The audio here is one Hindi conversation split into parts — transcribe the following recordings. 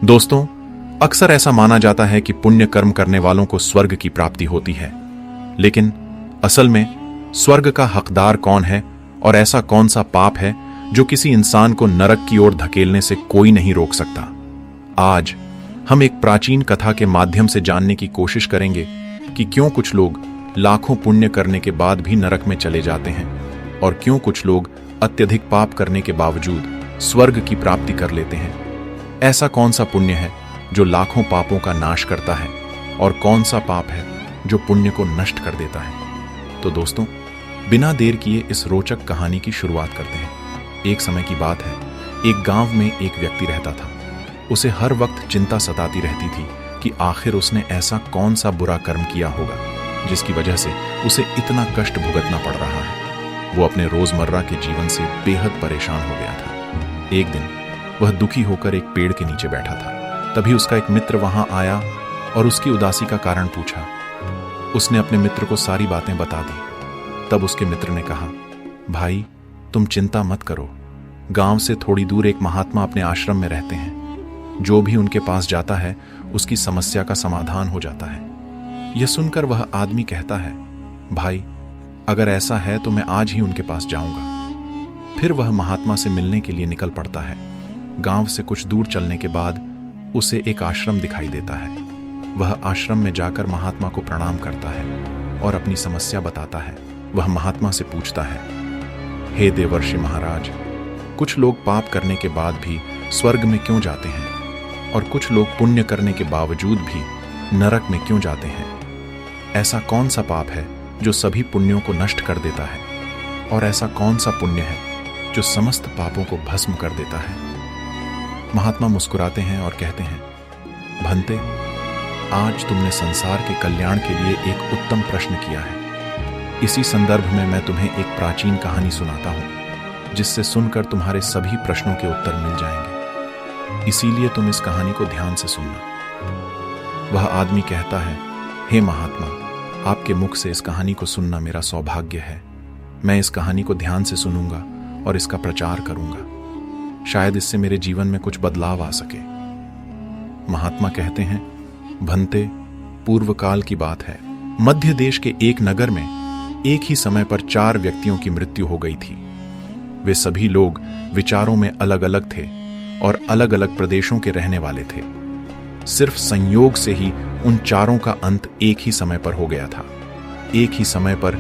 दोस्तों, अक्सर ऐसा माना जाता है कि पुण्य कर्म करने वालों को स्वर्ग की प्राप्ति होती है, लेकिन असल में स्वर्ग का हकदार कौन है और ऐसा कौन सा पाप है जो किसी इंसान को नरक की ओर धकेलने से कोई नहीं रोक सकता। आज हम एक प्राचीन कथा के माध्यम से जानने की कोशिश करेंगे कि क्यों कुछ लोग लाखों पुण्य करने के बाद भी नरक में चले जाते हैं और क्यों कुछ लोग अत्यधिक पाप करने के बावजूद स्वर्ग की प्राप्ति कर लेते हैं। ऐसा कौन सा पुण्य है जो लाखों पापों का नाश करता है और कौन सा पाप है जो पुण्य को नष्ट कर देता है। तो दोस्तों, बिना देर किए इस रोचक कहानी की शुरुआत करते हैं। एक समय की बात है, एक गांव में एक व्यक्ति रहता था। उसे हर वक्त चिंता सताती रहती थी कि आखिर उसने ऐसा कौन सा बुरा कर्म किया होगा जिसकी वजह से उसे इतना कष्ट भुगतना पड़ रहा है। वो अपने रोजमर्रा के जीवन से बेहद परेशान हो गया था। एक दिन वह दुखी होकर एक पेड़ के नीचे बैठा था। तभी उसका एक मित्र वहां आया और उसकी उदासी का कारण पूछा। उसने अपने मित्र को सारी बातें बता दी। तब उसके मित्र ने कहा, भाई, तुम चिंता मत करो। गांव से थोड़ी दूर एक महात्मा अपने आश्रम में रहते हैं। जो भी उनके पास जाता है उसकी समस्या का समाधान हो जाता है। यह सुनकर वह आदमी कहता है, भाई, अगर ऐसा है तो मैं आज ही उनके पास जाऊंगा। फिर वह महात्मा से मिलने के लिए निकल पड़ता है। गांव से कुछ दूर चलने के बाद उसे एक आश्रम दिखाई देता है। वह आश्रम में जाकर महात्मा को प्रणाम करता है और अपनी समस्या बताता है। वह महात्मा से पूछता है, हे देवर्षि महाराज, कुछ लोग पाप करने के बाद भी स्वर्ग में क्यों जाते हैं और कुछ लोग पुण्य करने के बावजूद भी नरक में क्यों जाते हैं? ऐसा कौन सा पाप है जो सभी पुण्यों को नष्ट कर देता है और ऐसा कौन सा पुण्य है जो समस्त पापों को भस्म कर देता है? महात्मा मुस्कुराते हैं और कहते हैं, भंते, आज तुमने संसार के कल्याण के लिए एक उत्तम प्रश्न किया है। इसी संदर्भ में मैं तुम्हें एक प्राचीन कहानी सुनाता हूं, जिससे सुनकर तुम्हारे सभी प्रश्नों के उत्तर मिल जाएंगे। इसीलिए तुम इस कहानी को ध्यान से सुनना। वह आदमी कहता है, हे महात्मा, आपके मुख से इस कहानी को सुनना मेरा सौभाग्य है। मैं इस कहानी को ध्यान से सुनूंगा और इसका प्रचार करूंगा। शायद इससे मेरे जीवन में कुछ बदलाव आ सके। महात्मा कहते हैं, भंते, पूर्व काल की बात है। मध्य देश के एक नगर में एक ही समय पर 4 व्यक्तियों की मृत्यु हो गई थी। वे सभी लोग विचारों में अलग अलग थे और अलग अलग प्रदेशों के रहने वाले थे। सिर्फ संयोग से ही उन चारों का अंत एक ही समय पर हो गया था। एक ही समय पर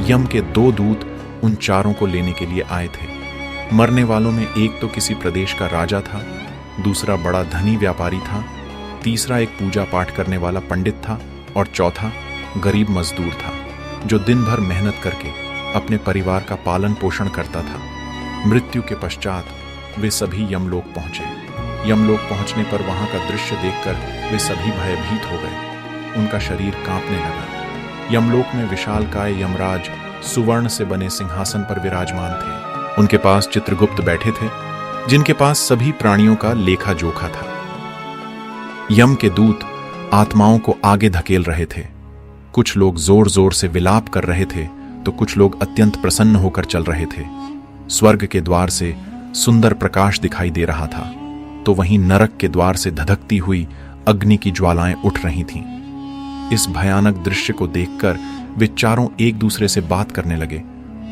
यम के 2 दूत उन चारों को लेने के लिए आए थे। मरने वालों में एक तो किसी प्रदेश का राजा था, दूसरा बड़ा धनी व्यापारी था, तीसरा एक पूजा पाठ करने वाला पंडित था और चौथा गरीब मजदूर था जो दिन भर मेहनत करके अपने परिवार का पालन पोषण करता था। मृत्यु के पश्चात वे सभी यमलोक पहुंचे। यमलोक पहुंचने पर वहां का दृश्य देखकर वे सभी भयभीत हो गए। उनका शरीर कांपने लगा। यमलोक में विशालकाय यमराज सुवर्ण से बने सिंहासन पर विराजमान थे। उनके पास चित्रगुप्त बैठे थे, जिनके पास सभी प्राणियों का लेखा जोखा था। यम के दूत आत्माओं को आगे धकेल रहे थे। कुछ लोग जोर जोर से विलाप कर रहे थे तो कुछ लोग अत्यंत प्रसन्न होकर चल रहे थे। स्वर्ग के द्वार से सुंदर प्रकाश दिखाई दे रहा था, तो वहीं नरक के द्वार से धधकती हुई अग्नि की ज्वालाएं उठ रही थीं। इस भयानक दृश्य को देखकर वे चारों एक दूसरे से बात करने लगे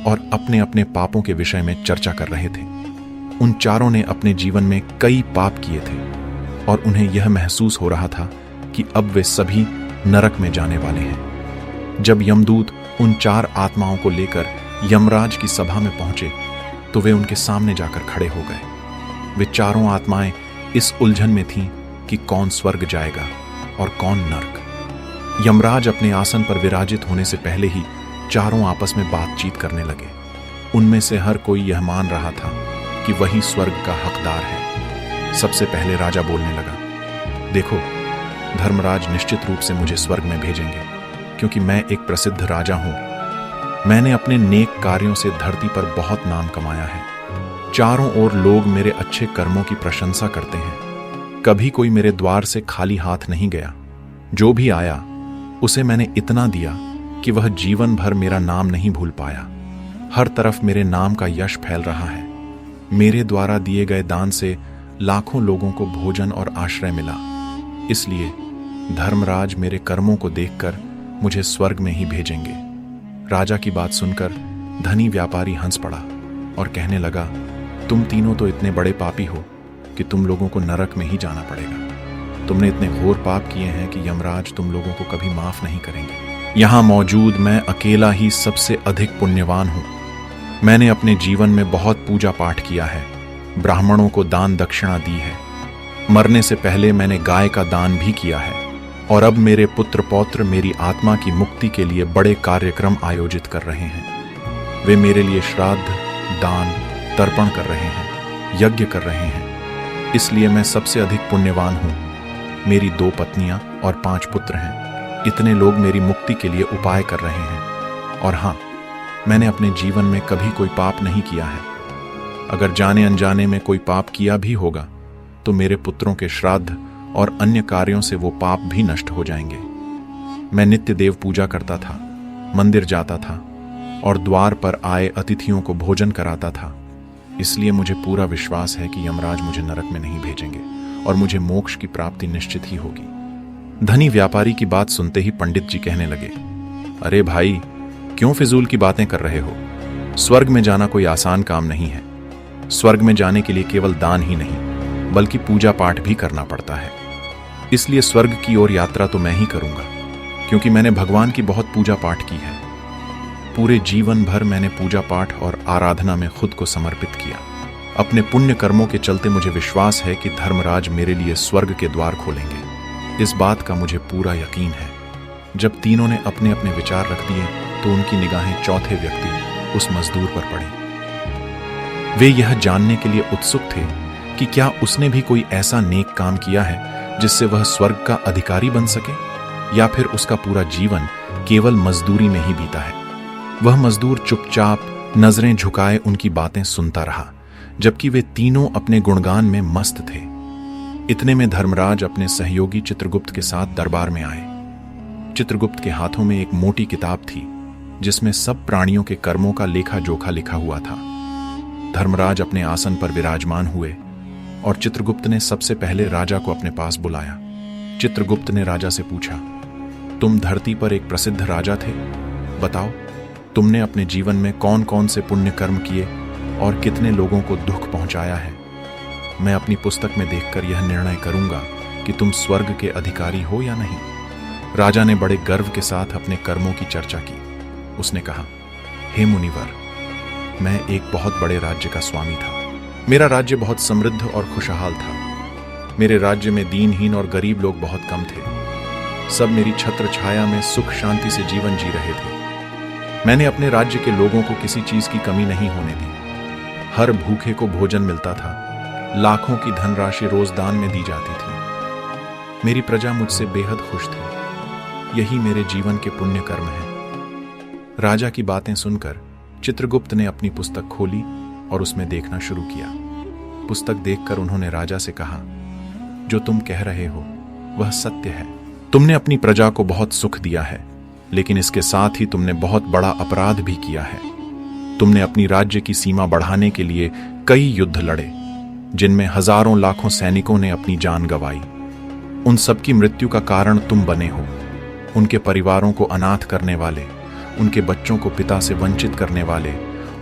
और अपने अपने पापों के विषय में चर्चा कर रहे थे। उन चारों ने अपने जीवन में कई पाप किए थे और उन्हें यह महसूस हो रहा था कि अब वे सभी नरक में जाने वाले हैं। जब यमदूत उन 4 आत्माओं को लेकर यमराज की सभा में पहुंचे तो वे उनके सामने जाकर खड़े हो गए। वे चारों आत्माएं इस उलझन में थीं कि कौन स्वर्ग जाएगा और कौन नरक। यमराज अपने आसन पर विराजित होने से पहले ही चारों आपस में बातचीत करने लगे। उनमें से हर कोई यह मान रहा था कि वही स्वर्ग का हकदार है। सबसे पहले राजा बोलने लगा, देखो, धर्मराज निश्चित रूप से मुझे स्वर्ग में भेजेंगे, क्योंकि मैं एक प्रसिद्ध राजा हूं। मैंने अपने नेक कार्यों से धरती पर बहुत नाम कमाया है। चारों ओर लोग मेरे अच्छे कर्मों की प्रशंसा करते हैं। कभी कोई मेरे द्वार से खाली हाथ नहीं गया। जो भी आया उसे मैंने इतना दिया कि वह जीवन भर मेरा नाम नहीं भूल पाया। हर तरफ मेरे नाम का यश फैल रहा है। मेरे द्वारा दिए गए दान से लाखों लोगों को भोजन और आश्रय मिला। इसलिए धर्मराज मेरे कर्मों को देखकर मुझे स्वर्ग में ही भेजेंगे। राजा की बात सुनकर धनी व्यापारी हंस पड़ा और कहने लगा, तुम तीनों तो इतने बड़े पापी हो कि तुम लोगों को नरक में ही जाना पड़ेगा। तुमने इतने घोर पाप किए हैं कि यमराज तुम लोगों को कभी माफ नहीं करेंगे। यहां मौजूद मैं अकेला ही सबसे अधिक पुण्यवान हूं। मैंने अपने जीवन में बहुत पूजा पाठ किया है, ब्राह्मणों को दान दक्षिणा दी है, मरने से पहले मैंने गाय का दान भी किया है, और अब मेरे पुत्र पौत्र मेरी आत्मा की मुक्ति के लिए बड़े कार्यक्रम आयोजित कर रहे हैं। वे मेरे लिए श्राद्ध, दान, तर्पण कर रहे हैं, यज्ञ कर रहे हैं। इसलिए मैं सबसे अधिक पुण्यवान हूं। मेरी 2 पत्नियां और 5 पुत्र हैं। इतने लोग मेरी मुक्ति के लिए उपाय कर रहे हैं। और हां, मैंने अपने जीवन में कभी कोई पाप नहीं किया है। अगर जाने अनजाने में कोई पाप किया भी होगा तो मेरे पुत्रों के श्राद्ध और अन्य कार्यों से वो पाप भी नष्ट हो जाएंगे। मैं नित्य देव पूजा करता था, मंदिर जाता था और द्वार पर आए अतिथियों को भोजन कराता था। इसलिए मुझे पूरा विश्वास है कि यमराज मुझे नरक में नहीं भेजेंगे और मुझे मोक्ष की प्राप्ति निश्चित ही होगी। धनी व्यापारी की बात सुनते ही पंडित जी कहने लगे, अरे भाई, क्यों फिजूल की बातें कर रहे हो? स्वर्ग में जाना कोई आसान काम नहीं है। स्वर्ग में जाने के लिए केवल दान ही नहीं बल्कि पूजा पाठ भी करना पड़ता है। इसलिए स्वर्ग की ओर यात्रा तो मैं ही करूंगा, क्योंकि मैंने भगवान की बहुत पूजा पाठ की है। पूरे जीवन भर मैंने पूजा पाठ और आराधना में खुद को समर्पित किया। अपने पुण्य कर्मों के चलते मुझे विश्वास है कि धर्मराज मेरे लिए स्वर्ग के द्वार खोलेंगे। इस बात का मुझे पूरा यकीन है। जब तीनों ने अपने अपने विचार रख दिए तो उनकी निगाहें चौथे व्यक्ति उस मजदूर पर पड़ी। वे यह जानने के लिए उत्सुक थे कि क्या उसने भी कोई ऐसा नेक काम किया है जिससे वह स्वर्ग का अधिकारी बन सके, या फिर उसका पूरा जीवन केवल मजदूरी में ही बीता है। वह मजदूर चुपचाप नजरें झुकाए उनकी बातें सुनता रहा, जबकि वे तीनों अपने गुणगान में मस्त थे। इतने में धर्मराज अपने सहयोगी चित्रगुप्त के साथ दरबार में आए। चित्रगुप्त के हाथों में एक मोटी किताब थी जिसमें सब प्राणियों के कर्मों का लेखा जोखा लिखा हुआ था। धर्मराज अपने आसन पर विराजमान हुए और चित्रगुप्त ने सबसे पहले राजा को अपने पास बुलाया। चित्रगुप्त ने राजा से पूछा, तुम धरती पर एक प्रसिद्ध राजा थे, बताओ तुमने अपने जीवन में कौन कौन से पुण्य कर्म किए और कितने लोगों को दुख पहुंचाया है। मैं अपनी पुस्तक में देखकर यह निर्णय करूंगा कि तुम स्वर्ग के अधिकारी हो या नहीं। राजा ने बड़े गर्व के साथ अपने कर्मों की चर्चा की। उसने कहा, हे मुनिवर, मैं एक बहुत बड़े राज्य का स्वामी था। मेरा राज्य बहुत समृद्ध और खुशहाल था। मेरे राज्य में दीनहीन और गरीब लोग बहुत कम थे। सब मेरी छत्र छाया में सुख शांति से जीवन जी रहे थे। मैंने अपने राज्य के लोगों को किसी चीज की कमी नहीं होने दी। हर भूखे को भोजन मिलता था। लाखों की धनराशि रोज दान में दी जाती थी। मेरी प्रजा मुझसे बेहद खुश थी। यही मेरे जीवन के पुण्य कर्म हैं। राजा की बातें सुनकर चित्रगुप्त ने अपनी पुस्तक खोली और उसमें देखना शुरू किया। पुस्तक देखकर उन्होंने राजा से कहा, जो तुम कह रहे हो वह सत्य है। तुमने अपनी प्रजा को बहुत सुख दिया है, लेकिन इसके साथ ही तुमने बहुत बड़ा अपराध भी किया है। तुमने अपनी राज्य की सीमा बढ़ाने के लिए कई युद्ध लड़े, जिनमें हजारों लाखों सैनिकों ने अपनी जान गंवाई। उन सबकी मृत्यु का कारण तुम बने हो। उनके परिवारों को अनाथ करने वाले, उनके बच्चों को पिता से वंचित करने वाले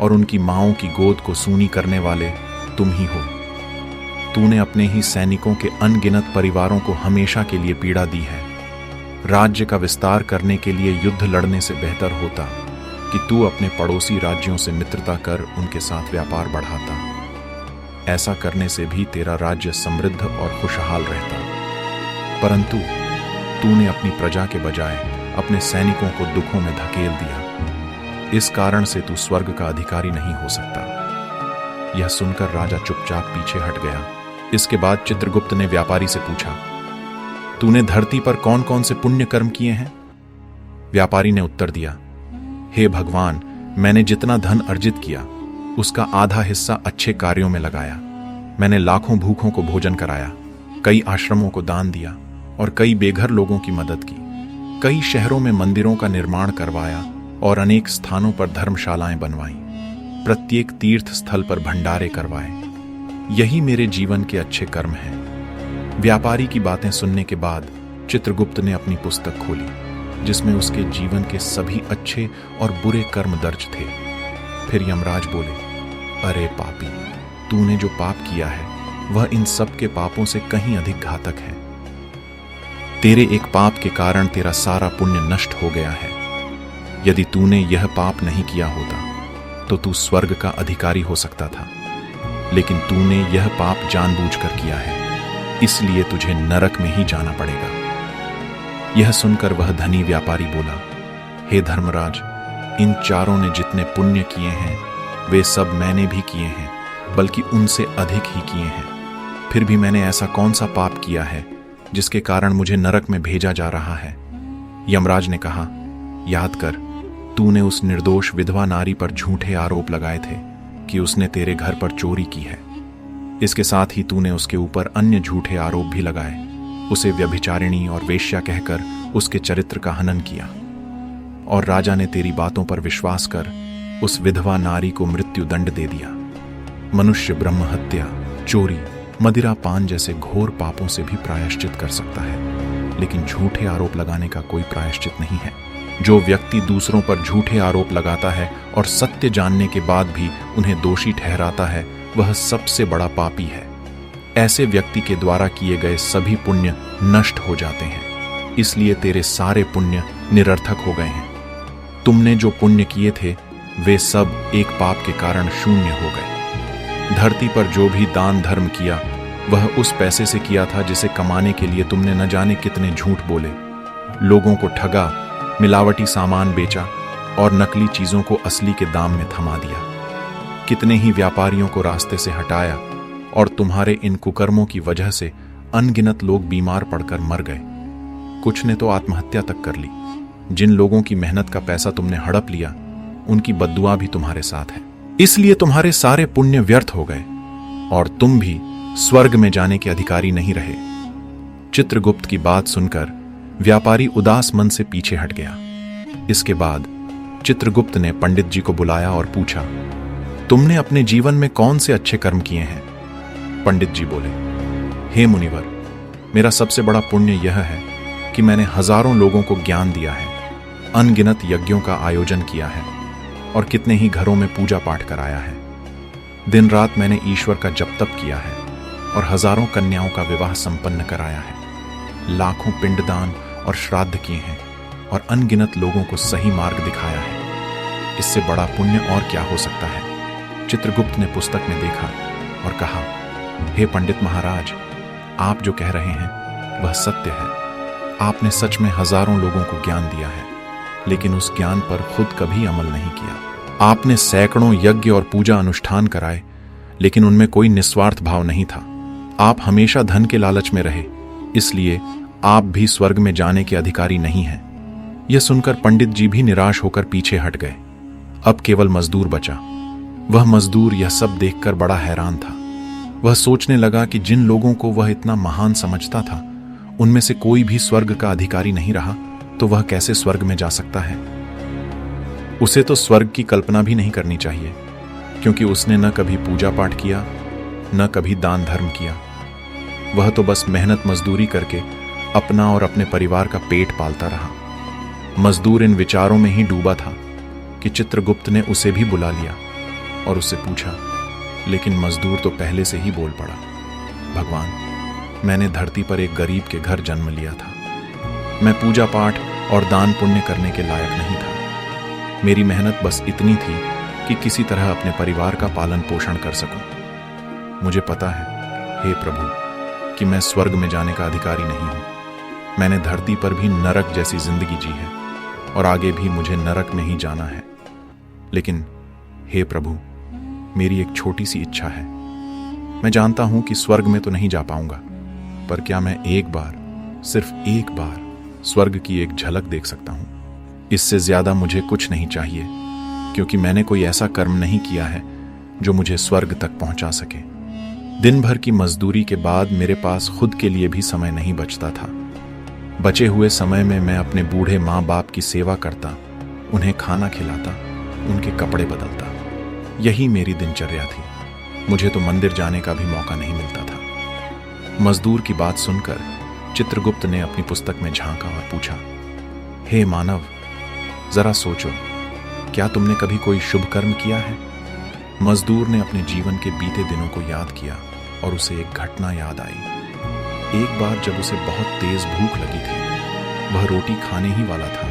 और उनकी माँओं की गोद को सूनी करने वाले तुम ही हो। तूने अपने ही सैनिकों के अनगिनत परिवारों को हमेशा के लिए पीड़ा दी है। राज्य का विस्तार करने के लिए युद्ध लड़ने से बेहतर होता कि तू अपने पड़ोसी राज्यों से मित्रता कर उनके साथ व्यापार बढ़ाता। ऐसा करने से भी तेरा राज्य समृद्ध और खुशहाल रहता। परंतु तूने अपनी प्रजा के बजाय अपने सैनिकों को दुखों में धकेल दिया। इस कारण से तू स्वर्ग का अधिकारी नहीं हो सकता। यह सुनकर राजा चुपचाप पीछे हट गया। इसके बाद चित्रगुप्त ने व्यापारी से पूछा, तूने धरती पर कौन कौन से पुण्य कर्म किए हैं? व्यापारी ने उत्तर दिया, हे भगवान, मैंने जितना धन अर्जित किया उसका आधा हिस्सा अच्छे कार्यों में लगाया। मैंने लाखों भूखों को भोजन कराया, कई आश्रमों को दान दिया और कई बेघर लोगों की मदद की। कई शहरों में मंदिरों का निर्माण करवाया और अनेक स्थानों पर धर्मशालाएं बनवाई। प्रत्येक तीर्थ स्थल पर भंडारे करवाए। यही मेरे जीवन के अच्छे कर्म हैं। व्यापारी की बातें सुनने के बाद चित्रगुप्त ने अपनी पुस्तक खोली, जिसमें उसके जीवन के सभी अच्छे और बुरे कर्म दर्ज थे। फिर यमराज बोले, अरे पापी, तूने जो पाप किया है वह इन सब के पापों से कहीं अधिक घातक है। तेरे एक पाप के कारण तेरा सारा पुण्य नष्ट हो गया है। यदि तूने यह पाप नहीं किया होता तो तू स्वर्ग का अधिकारी हो सकता था, लेकिन तूने यह पाप जानबूझकर किया है, इसलिए तुझे नरक में ही जाना पड़ेगा। यह सुनकर वह धनी व्यापारी बोला, हे धर्मराज, इन चारों ने जितने पुण्य किए हैं वे सब मैंने भी किए हैं, बल्कि उनसे अधिक ही किए हैं। फिर भी मैंने ऐसा कौन सा पाप किया है जिसके कारण मुझे नरक में भेजा जा रहा है? यमराज ने कहा, याद कर, तूने उस निर्दोष विधवा नारी पर झूठे आरोप लगाए थे कि उसने तेरे घर पर चोरी की है। इसके साथ ही तूने उसके ऊपर अन्य झूठे आरोप भी लगाए, उसे व्यभिचारिणी और वेश्या कहकर उसके चरित्र का हनन किया। और राजा ने तेरी बातों पर विश्वास कर उस विधवा नारी को मृत्यु दंड दे दिया। मनुष्य ब्रह्म हत्या, चोरी, मदिरा पान जैसे घोर पापों से भी प्रायश्चित कर सकता है, लेकिन झूठे आरोप लगाने का कोई प्रायश्चित नहीं है। जो व्यक्ति दूसरों पर झूठे आरोप लगाता है और सत्य जानने के बाद भी उन्हें दोषी ठहराता है, वह सबसे बड़ा पापी है। ऐसे व्यक्ति के द्वारा किए गए सभी पुण्य नष्ट हो जाते हैं, इसलिए तेरे सारे पुण्य निरर्थक हो गए हैं। तुमने जो पुण्य किए थे वे सब एक पाप के कारण शून्य हो गए। धरती पर जो भी दान धर्म किया वह उस पैसे से किया था जिसे कमाने के लिए तुमने न जाने कितने झूठ बोले, लोगों को ठगा, मिलावटी सामान बेचा और नकली चीजों को असली के दाम में थमा दिया। कितने ही व्यापारियों को रास्ते से हटाया और तुम्हारे इन कुकर्मों की वजह से अनगिनत लोग बीमार पड़कर मर गए। कुछ ने तो आत्महत्या तक कर ली। जिन लोगों की मेहनत का पैसा तुमने हड़प लिया उनकी बद्दुआ भी तुम्हारे साथ है, इसलिए तुम्हारे सारे पुण्य व्यर्थ हो गए और तुम भी स्वर्ग में जाने के अधिकारी नहीं रहे। चित्रगुप्त की बात सुनकर व्यापारी उदास मन से पीछे हट गया। इसके बाद चित्रगुप्त ने पंडित जी को बुलाया और पूछा, तुमने अपने जीवन में कौन से अच्छे कर्म किए हैं? पंडित जी बोले, हे मुनिवर, मेरा सबसे बड़ा पुण्य यह है कि मैंने हजारों लोगों को ज्ञान दिया है, अनगिनत यज्ञों का आयोजन किया है और कितने ही घरों में पूजा पाठ कराया है। दिन रात मैंने ईश्वर का जप तप किया है और हजारों कन्याओं का विवाह संपन्न कराया है, लाखों पिंडदान और श्राद्ध किए हैं और अनगिनत लोगों को सही मार्ग दिखाया है। इससे बड़ा पुण्य और क्या हो सकता है? चित्रगुप्त ने पुस्तक में देखा और कहा, हे पंडित महाराज, आप जो कह रहे हैं वह सत्य है। आपने सच में हजारों लोगों को ज्ञान दिया है, लेकिन उस ज्ञान पर खुद कभी अमल नहीं किया। आपने सैकड़ों यज्ञ और पूजा अनुष्ठान कराए, लेकिन उनमें कोई निस्वार्थ भाव नहीं था। आप हमेशा धन के लालच में रहे, इसलिए आप भी स्वर्ग में जाने के अधिकारी नहीं हैं। यह सुनकर पंडित जी भी निराश होकर पीछे हट गए। अब केवल मजदूर बचा। वह मजदूर यह सब देखकर बड़ा हैरान था। वह सोचने लगा कि जिन लोगों को वह इतना महान समझता था उनमें से कोई भी स्वर्ग का अधिकारी नहीं रहा, तो वह कैसे स्वर्ग में जा सकता है? उसे तो स्वर्ग की कल्पना भी नहीं करनी चाहिए, क्योंकि उसने न कभी पूजा पाठ किया, न कभी दान धर्म किया। वह तो बस मेहनत मजदूरी करके अपना और अपने परिवार का पेट पालता रहा। मजदूर इन विचारों में ही डूबा था कि चित्रगुप्त ने उसे भी बुला लिया और उससे पूछा, लेकिन मजदूर तो पहले से ही बोल पड़ा, भगवान, मैंने धरती पर एक गरीब के घर जन्म लिया था। मैं पूजा पाठ और दान पुण्य करने के लायक नहीं था। मेरी मेहनत बस इतनी थी कि किसी तरह अपने परिवार का पालन पोषण कर सकूं। मुझे पता है, हे प्रभु, कि मैं स्वर्ग में जाने का अधिकारी नहीं हूं। मैंने धरती पर भी नरक जैसी जिंदगी जी है और आगे भी मुझे नरक में ही जाना है। लेकिन हे प्रभु, मेरी एक छोटी सी इच्छा है। मैं जानता हूं कि स्वर्ग में तो नहीं जा पाऊंगा, पर क्या मैं एक बार, सिर्फ एक बार स्वर्ग की एक झलक देख सकता हूं? इससे ज्यादा मुझे कुछ नहीं चाहिए, क्योंकि मैंने कोई ऐसा कर्म नहीं किया है जो मुझे स्वर्ग तक पहुंचा सके। दिन भर की मजदूरी के बाद मेरे पास खुद के लिए भी समय नहीं बचता था। बचे हुए समय में मैं अपने बूढ़े माँ बाप की सेवा करता, उन्हें खाना खिलाता, उनके कपड़े बदलता। यही मेरी दिनचर्या थी। मुझे तो मंदिर जाने का भी मौका नहीं मिलता था। मजदूर की बात सुनकर चित्रगुप्त ने अपनी पुस्तक में झांका और पूछा, हे मानव, जरा सोचो, क्या तुमने कभी कोई शुभ कर्म किया है? मजदूर ने अपने जीवन के बीते दिनों को याद किया और उसे एक घटना याद आई। एक बार जब उसे बहुत तेज भूख लगी थी, वह रोटी खाने ही वाला था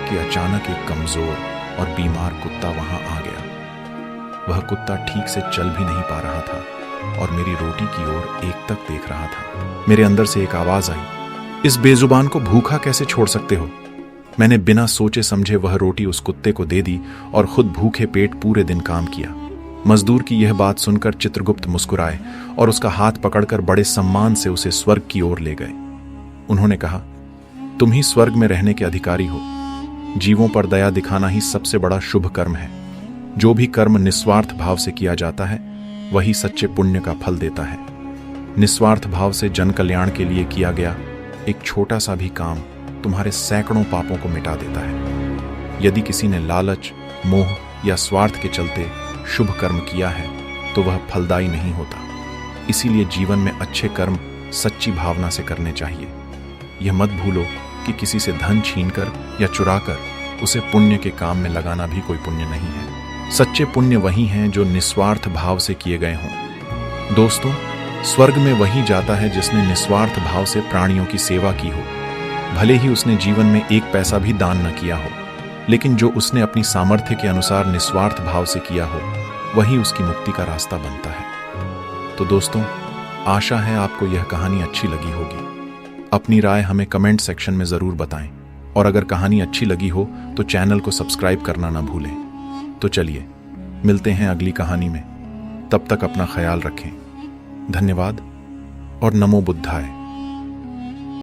कि अचानक एक कमजोर और बीमार कुत्ता वहां आ गया। वह कुत्ता ठीक से चल भी नहीं पा रहा था और मेरी रोटी की ओर एकटक देख रहा था। मेरे अंदर से एक आवाज आई, इस बेजुबान को भूखा कैसे छोड़ सकते हो? मैंने बिना सोचे समझे वह रोटी उस कुत्ते को दे दी और खुद भूखे पेट पूरे दिन काम किया। मजदूर की यह बात सुनकर चित्रगुप्त मुस्कुराए और उसका हाथ पकड़कर बड़े सम्मान से उसे स्वर्ग की ओर ले गए। उन्होंने कहा, तुम ही स्वर्ग में रहने के अधिकारी हो। जीवों पर दया दिखाना ही सबसे बड़ा शुभ कर्म है। जो भी कर्म निस्वार्थ भाव से किया जाता है, वही सच्चे पुण्य का फल देता है। निस्वार्थ भाव से जन कल्याण के लिए किया गया एक छोटा सा भी काम तुम्हारे सैकड़ों पापों को मिटा देता है। यदि किसी ने लालच, मोह या स्वार्थ के चलते शुभ कर्म किया है तो वह फलदायी नहीं होता। इसीलिए जीवन में अच्छे कर्म सच्ची भावना से करने चाहिए। यह मत भूलो कि किसी से धन छीनकर या चुराकर उसे पुण्य के काम में लगाना भी कोई पुण्य नहीं है। सच्चे पुण्य वही हैं जो निस्वार्थ भाव से किए गए हों। दोस्तों, स्वर्ग में वही जाता है जिसने निस्वार्थ भाव से प्राणियों की सेवा की हो। भले ही उसने जीवन में एक पैसा भी दान न किया हो, लेकिन जो उसने अपनी सामर्थ्य के अनुसार निस्वार्थ भाव से किया हो, वही उसकी मुक्ति का रास्ता बनता है। तो दोस्तों, आशा है आपको यह कहानी अच्छी लगी होगी। अपनी राय हमें कमेंट सेक्शन में जरूर बताएं और अगर कहानी अच्छी लगी हो तो चैनल को सब्सक्राइब करना ना भूलें। तो चलिए मिलते हैं अगली कहानी में। तब तक अपना ख्याल रखें। धन्यवाद और नमो बुद्धाय।